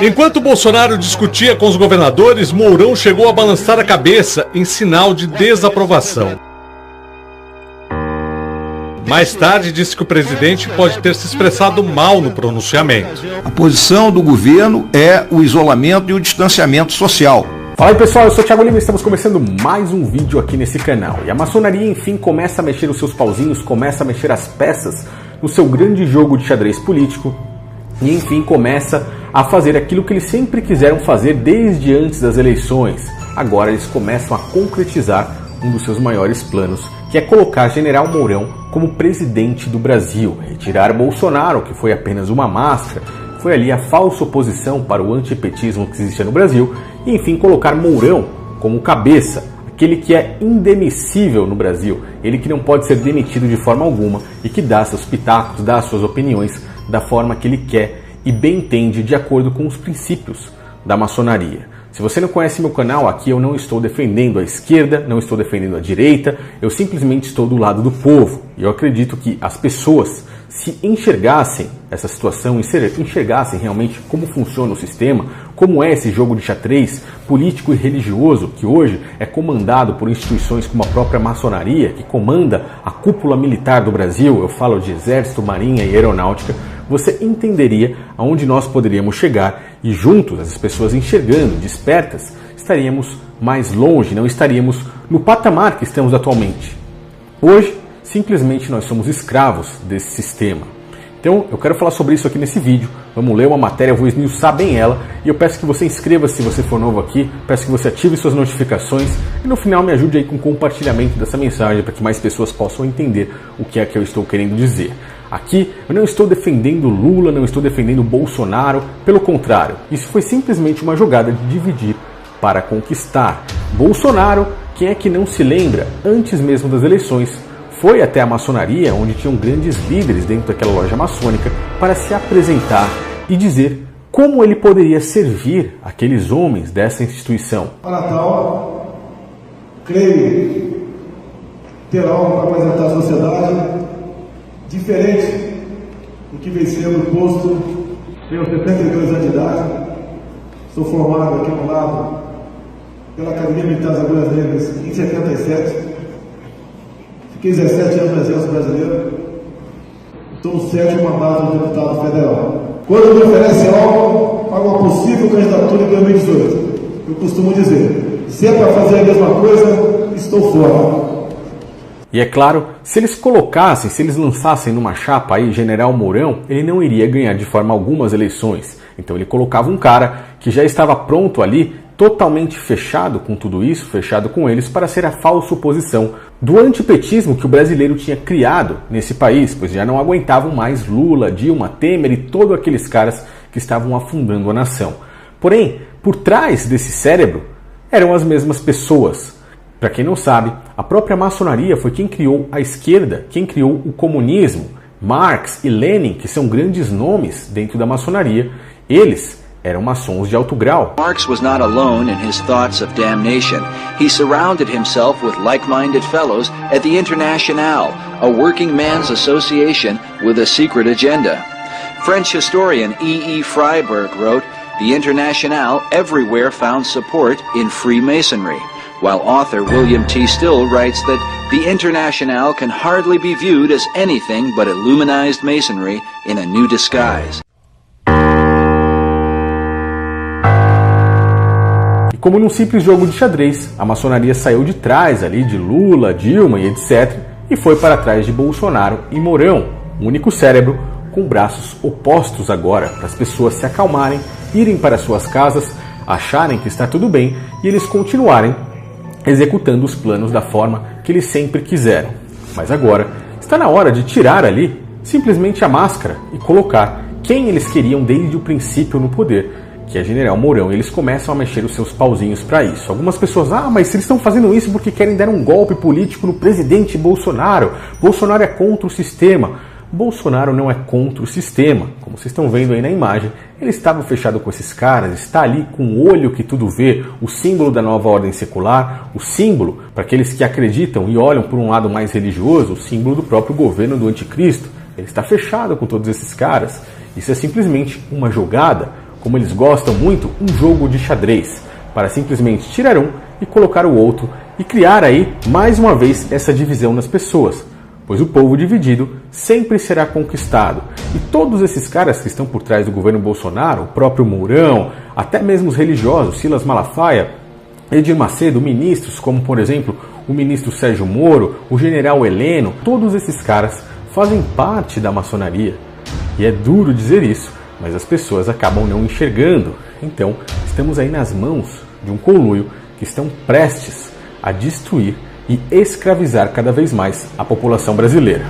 Enquanto Bolsonaro discutia com os governadores, Mourão chegou a balançar a cabeça em sinal de desaprovação. Mais tarde, disse que o presidente pode ter se expressado mal no pronunciamento. A posição do governo é o isolamento e o distanciamento social. Fala aí pessoal, eu sou o Thiago Lima e estamos começando mais um vídeo aqui nesse canal. E a maçonaria, enfim, começa a mexer os seus pauzinhos, começa a mexer as peças no seu grande jogo de xadrez político e, enfim, começa a fazer aquilo que eles sempre quiseram fazer desde antes das eleições. Agora eles começam a concretizar um dos seus maiores planos, que é colocar General Mourão como presidente do Brasil, retirar Bolsonaro, que foi apenas uma máscara, foi ali a falsa oposição para o antipetismo que existia no Brasil, e enfim colocar Mourão como cabeça, aquele que é indemissível no Brasil, ele que não pode ser demitido de forma alguma e que dá seus pitacos, dá suas opiniões da forma que ele quer e bem entende de acordo com os princípios da maçonaria. Se você não conhece meu canal, aqui eu não estou defendendo a esquerda, não estou defendendo a direita, eu simplesmente estou do lado do povo. E eu acredito que as pessoas, se enxergassem essa situação, enxergassem realmente como funciona o sistema, como é esse jogo de xadrez político e religioso, que hoje é comandado por instituições como a própria maçonaria, que comanda a cúpula militar do Brasil, eu falo de exército, marinha e aeronáutica, você entenderia aonde nós poderíamos chegar e juntos, as pessoas enxergando, despertas, estaríamos mais longe, não estaríamos no patamar que estamos atualmente. Hoje, simplesmente nós somos escravos desse sistema. Então, eu quero falar sobre isso aqui nesse vídeo. Vamos ler uma matéria, eu vou esmiuçar bem ela e eu peço que você inscreva-se se você for novo aqui, peço que você ative suas notificações e no final me ajude aí com o compartilhamento dessa mensagem para que mais pessoas possam entender o que é que eu estou querendo dizer. Aqui eu não estou defendendo Lula, não estou defendendo Bolsonaro, pelo contrário, isso foi simplesmente uma jogada de dividir para conquistar. Bolsonaro, quem é que não se lembra, antes mesmo das eleições, foi até a maçonaria, onde tinham grandes líderes dentro daquela loja maçônica, para se apresentar e dizer como ele poderia servir aqueles homens dessa instituição. Para tal, creio ter algo para apresentar à sociedade diferente do que vem sendo posto. Tenho 72 anos de idade, sou formado aqui no lado pela Academia Militar das Agulhas Negras em 77. Fiquei 17 anos no Exército Brasileiro. Estou no 7º mandato do deputado federal. Quando me oferece algo para uma possível candidatura em 2018, eu costumo dizer, se é para fazer a mesma coisa, estou fora. E é claro, se eles colocassem, se eles lançassem numa chapa aí General Mourão, ele não iria ganhar de forma alguma as eleições. Então ele colocava um cara que já estava pronto ali, totalmente fechado com tudo isso, fechado com eles, para ser a falsa oposição do antipetismo que o brasileiro tinha criado nesse país, pois já não aguentavam mais Lula, Dilma, Temer e todos aqueles caras que estavam afundando a nação. Porém, por trás desse cérebro eram as mesmas pessoas. Para quem não sabe, a própria maçonaria foi quem criou a esquerda, quem criou o comunismo. Marx e Lenin, que são grandes nomes dentro da maçonaria, eles eram maçons de alto grau. Marx was not alone in his thoughts of damnation. He surrounded himself with like-minded fellows at the Internationale, a working man's association with a secret agenda. French historian E. Freiberg wrote, "The Internationale everywhere found support in Freemasonry," while author William T. Still writes that the Internationale can hardly be viewed as anything but illuminized masonry in a new disguise. Como num simples jogo de xadrez, a maçonaria saiu de trás ali de Lula, Dilma e etc. e foi para trás de Bolsonaro e Mourão, um único cérebro com braços opostos agora, para as pessoas se acalmarem, irem para suas casas, acharem que está tudo bem e eles continuarem executando os planos da forma que eles sempre quiseram. Mas agora está na hora de tirar ali simplesmente a máscara e colocar quem eles queriam desde o princípio no poder, que é General Mourão, e eles começam a mexer os seus pauzinhos para isso. Algumas pessoas, mas eles estão fazendo isso porque querem dar um golpe político no presidente Bolsonaro. Bolsonaro é contra o sistema. Bolsonaro não é contra o sistema. Como vocês estão vendo aí na imagem, ele estava fechado com esses caras, está ali com o olho que tudo vê, o símbolo da nova ordem secular, o símbolo, para aqueles que acreditam e olham por um lado mais religioso, o símbolo do próprio governo do anticristo. Ele está fechado com todos esses caras. Isso é simplesmente uma jogada como eles gostam muito, um jogo de xadrez, para simplesmente tirar um e colocar o outro e criar aí, mais uma vez, essa divisão nas pessoas. Pois o povo dividido sempre será conquistado. E todos esses caras que estão por trás do governo Bolsonaro, o próprio Mourão, até mesmo os religiosos, Silas Malafaia, Edir Macedo, ministros como, por exemplo, o ministro Sérgio Moro, o general Heleno, todos esses caras fazem parte da maçonaria. E é duro dizer isso, mas as pessoas acabam não enxergando. Então, estamos aí nas mãos de um conluio que estão prestes a destruir e escravizar cada vez mais a população brasileira.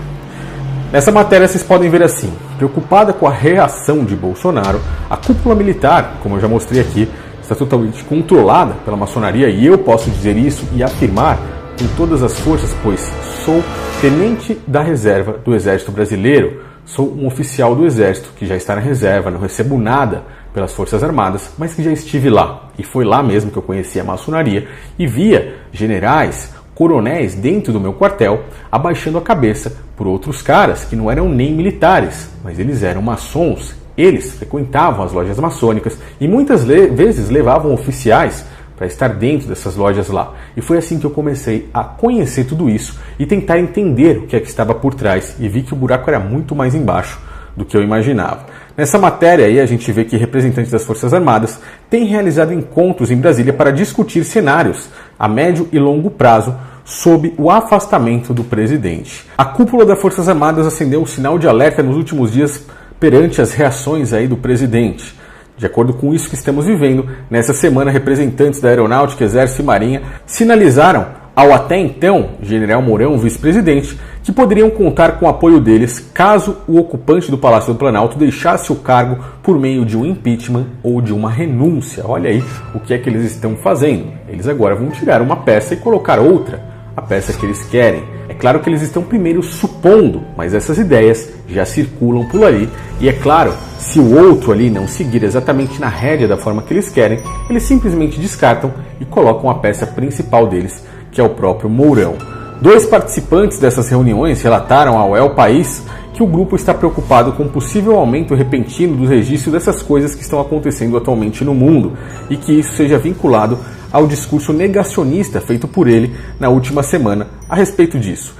Nessa matéria vocês podem ver assim: preocupada com a reação de Bolsonaro, a cúpula militar, como eu já mostrei aqui, está totalmente controlada pela maçonaria, e eu posso dizer isso e afirmar com todas as forças, pois sou tenente da reserva do Exército Brasileiro, sou um oficial do Exército que já está na reserva, não recebo nada pelas Forças Armadas, mas que já estive lá. E foi lá mesmo que eu conheci a maçonaria e via generais, coronéis dentro do meu quartel abaixando a cabeça por outros caras que não eram nem militares, mas eles eram maçons. Eles frequentavam as lojas maçônicas e muitas vezes levavam oficiais para estar dentro dessas lojas lá. E foi assim que eu comecei a conhecer tudo isso e tentar entender o que é que estava por trás, e vi que o buraco era muito mais embaixo do que eu imaginava. Nessa matéria aí a gente vê que representantes das Forças Armadas têm realizado encontros em Brasília para discutir cenários a médio e longo prazo sob o afastamento do presidente. A cúpula das Forças Armadas acendeu um sinal de alerta nos últimos dias perante as reações aí do presidente. De acordo com isso que estamos vivendo, nessa semana representantes da Aeronáutica, Exército e Marinha sinalizaram ao até então general Mourão, vice-presidente, que poderiam contar com o apoio deles caso o ocupante do Palácio do Planalto deixasse o cargo por meio de um impeachment ou de uma renúncia. Olha aí o que é que eles estão fazendo. Eles agora vão tirar uma peça e colocar outra, a peça que eles querem. É claro que eles estão primeiro supondo, mas essas ideias já circulam por ali. E é claro, se o outro ali não seguir exatamente na rédea da forma que eles querem, eles simplesmente descartam e colocam a peça principal deles, que é o próprio Mourão. 2 participantes dessas reuniões relataram ao El País que o grupo está preocupado com o possível aumento repentino dos registros dessas coisas que estão acontecendo atualmente no mundo, e que isso seja vinculado ao discurso negacionista feito por ele na última semana a respeito disso.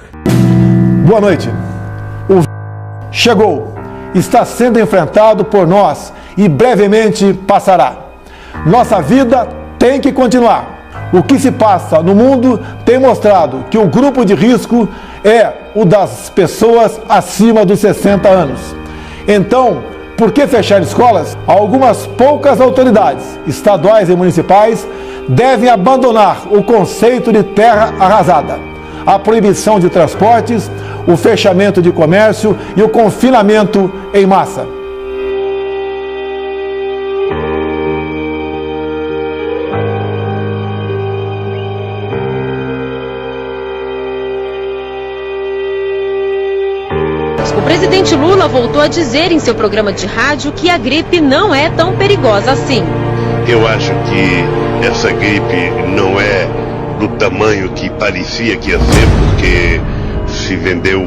Boa noite. O chegou, está sendo enfrentado por nós e brevemente passará. Nossa vida tem que continuar. O que se passa no mundo tem mostrado que o grupo de risco é o das pessoas acima dos 60 anos. Então, por que fechar escolas? Algumas poucas autoridades, estaduais e municipais, devem abandonar o conceito de terra arrasada, a proibição de transportes, o fechamento de comércio e o confinamento em massa. O presidente Lula voltou a dizer em seu programa de rádio que a gripe não é tão perigosa assim. Eu acho que essa gripe não é do tamanho que parecia que ia ser, porque se vendeu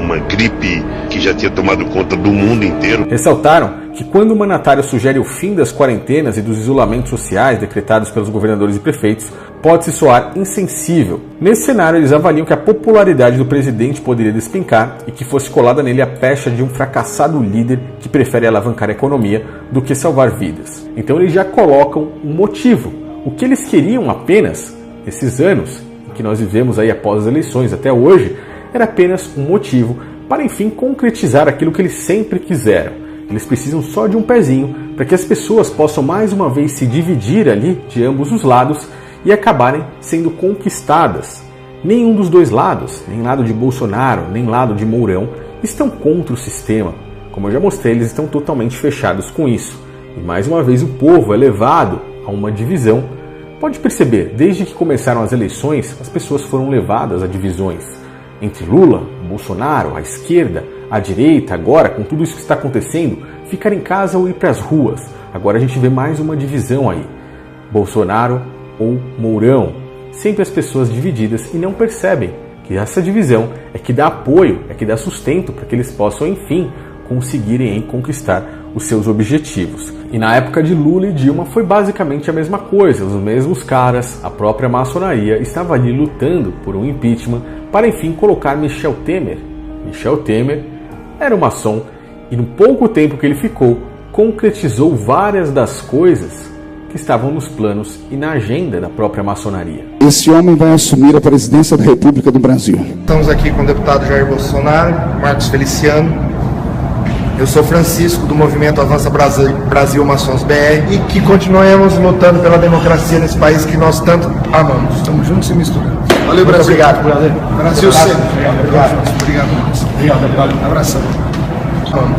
uma gripe que já tinha tomado conta do mundo inteiro. Ressaltaram que quando o mandatário sugere o fim das quarentenas e dos isolamentos sociais decretados pelos governadores e prefeitos, pode-se soar insensível. Nesse cenário, eles avaliam que a popularidade do presidente poderia despencar e que fosse colada nele a pecha de um fracassado líder que prefere alavancar a economia do que salvar vidas. Então eles já colocam um motivo. O que eles queriam apenas, esses anos em que nós vivemos aí após as eleições até hoje, era apenas um motivo para, enfim, concretizar aquilo que eles sempre quiseram. Eles precisam só de um pezinho para que as pessoas possam mais uma vez se dividir ali de ambos os lados e acabarem sendo conquistadas. Nenhum dos dois lados, nem lado de Bolsonaro, nem lado de Mourão, estão contra o sistema. Como eu já mostrei, eles estão totalmente fechados com isso. E mais uma vez o povo é levado a uma divisão. Pode perceber, desde que começaram as eleições, as pessoas foram levadas a divisões. Entre Lula, Bolsonaro, a esquerda, a direita, agora, com tudo isso que está acontecendo, ficar em casa ou ir para as ruas. Agora a gente vê mais uma divisão aí. Bolsonaro ou Mourão. Sempre as pessoas divididas e não percebem que essa divisão é que dá apoio, é que dá sustento para que eles possam, enfim, conseguirem conquistar os seus objetivos. E na época de Lula e Dilma foi basicamente a mesma coisa, os mesmos caras, a própria maçonaria estava ali lutando por um impeachment para enfim colocar Michel Temer. Michel Temer era um maçom e no pouco tempo que ele ficou, concretizou várias das coisas que estavam nos planos e na agenda da própria maçonaria. Esse homem vai assumir a presidência da República do Brasil. Estamos aqui com o deputado Jair Bolsonaro, Marcos Feliciano. Eu sou Francisco, do movimento Avança Brasil Maçons BR, e que continuemos lutando pela democracia nesse país que nós tanto amamos. Estamos juntos e misturando. Valeu, Brasil. Obrigado. Brasil sempre. Obrigado, Marcos. Obrigado. Abração.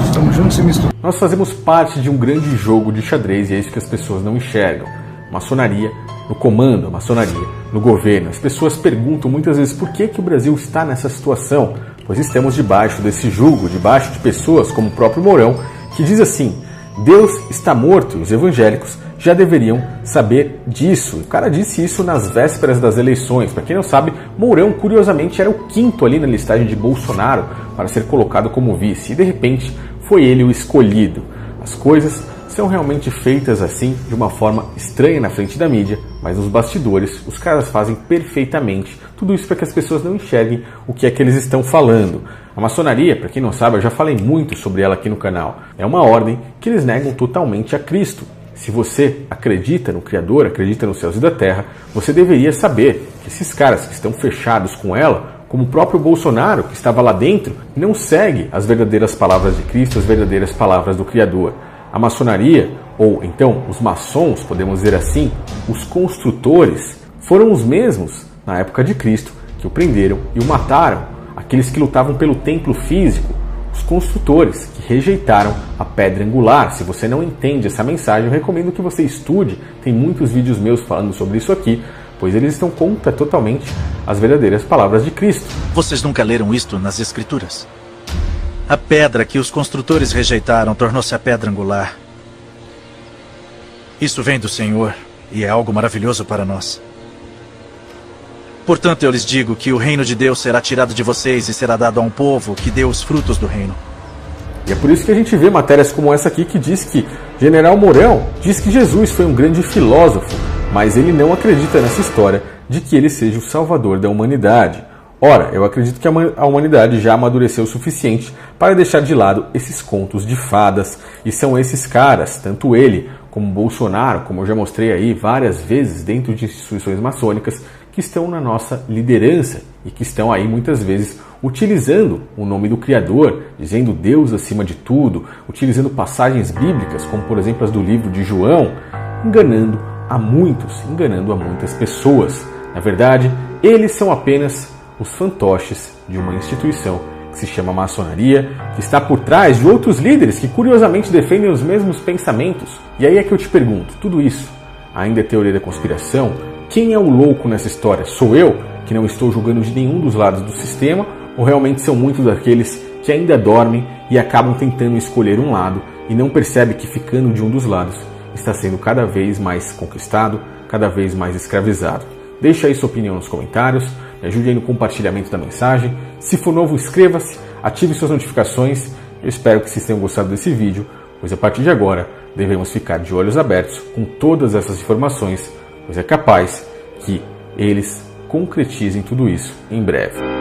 Estamos juntos e misturando. Nós fazemos parte de um grande jogo de xadrez e é isso que as pessoas não enxergam. Maçonaria no comando, a maçonaria no governo. As pessoas perguntam muitas vezes por que o Brasil está nessa situação. Pois estamos debaixo desse jugo, debaixo de pessoas como o próprio Mourão, que diz assim: Deus está morto, e os evangélicos já deveriam saber disso. O cara disse isso nas vésperas das eleições. Para quem não sabe, Mourão, curiosamente, era o quinto ali na listagem de Bolsonaro para ser colocado como vice, e de repente foi ele o escolhido. As coisas são realmente feitas assim, de uma forma estranha na frente da mídia, mas nos bastidores os caras fazem perfeitamente tudo isso para que as pessoas não enxerguem o que é que eles estão falando. A maçonaria, para quem não sabe, eu já falei muito sobre ela aqui no canal, é uma ordem que eles negam totalmente a Cristo. Se você acredita no Criador, acredita nos céus e da terra, você deveria saber que esses caras que estão fechados com ela, como o próprio Bolsonaro, que estava lá dentro, não segue as verdadeiras palavras de Cristo, as verdadeiras palavras do Criador. A maçonaria, ou então os maçons, podemos dizer assim, os construtores, foram os mesmos, na época de Cristo, que o prenderam e o mataram. Aqueles que lutavam pelo templo físico, os construtores, que rejeitaram a pedra angular. Se você não entende essa mensagem, eu recomendo que você estude. Tem muitos vídeos meus falando sobre isso aqui, pois eles estão contra totalmente as verdadeiras palavras de Cristo. Vocês nunca leram isto nas Escrituras? A pedra que os construtores rejeitaram tornou-se a pedra angular. Isso vem do Senhor e é algo maravilhoso para nós. Portanto, eu lhes digo que o reino de Deus será tirado de vocês e será dado a um povo que dê os frutos do reino. E é por isso que a gente vê matérias como essa aqui que diz que General Mourão diz que Jesus foi um grande filósofo, mas ele não acredita nessa história de que ele seja o salvador da humanidade. Ora, eu acredito que a humanidade já amadureceu o suficiente para deixar de lado esses contos de fadas, e são esses caras, tanto ele como Bolsonaro, como eu já mostrei aí várias vezes dentro de instituições maçônicas, que estão na nossa liderança e que estão aí muitas vezes utilizando o nome do Criador, dizendo Deus acima de tudo, utilizando passagens bíblicas, como por exemplo as do livro de João, enganando a muitas pessoas. Na verdade, eles são apenas os fantoches de uma instituição que se chama maçonaria, que está por trás de outros líderes que curiosamente defendem os mesmos pensamentos. E aí é que eu te pergunto, tudo isso ainda é teoria da conspiração? Quem é o louco nessa história? Sou eu, que não estou julgando de nenhum dos lados do sistema, ou realmente são muitos daqueles que ainda dormem e acabam tentando escolher um lado e não percebem que ficando de um dos lados está sendo cada vez mais conquistado, cada vez mais escravizado? Deixa aí sua opinião nos comentários, me ajude aí no compartilhamento da mensagem. Se for novo, inscreva-se, ative suas notificações. Eu espero que vocês tenham gostado desse vídeo, pois a partir de agora devemos ficar de olhos abertos com todas essas informações, pois é capaz que eles concretizem tudo isso em breve.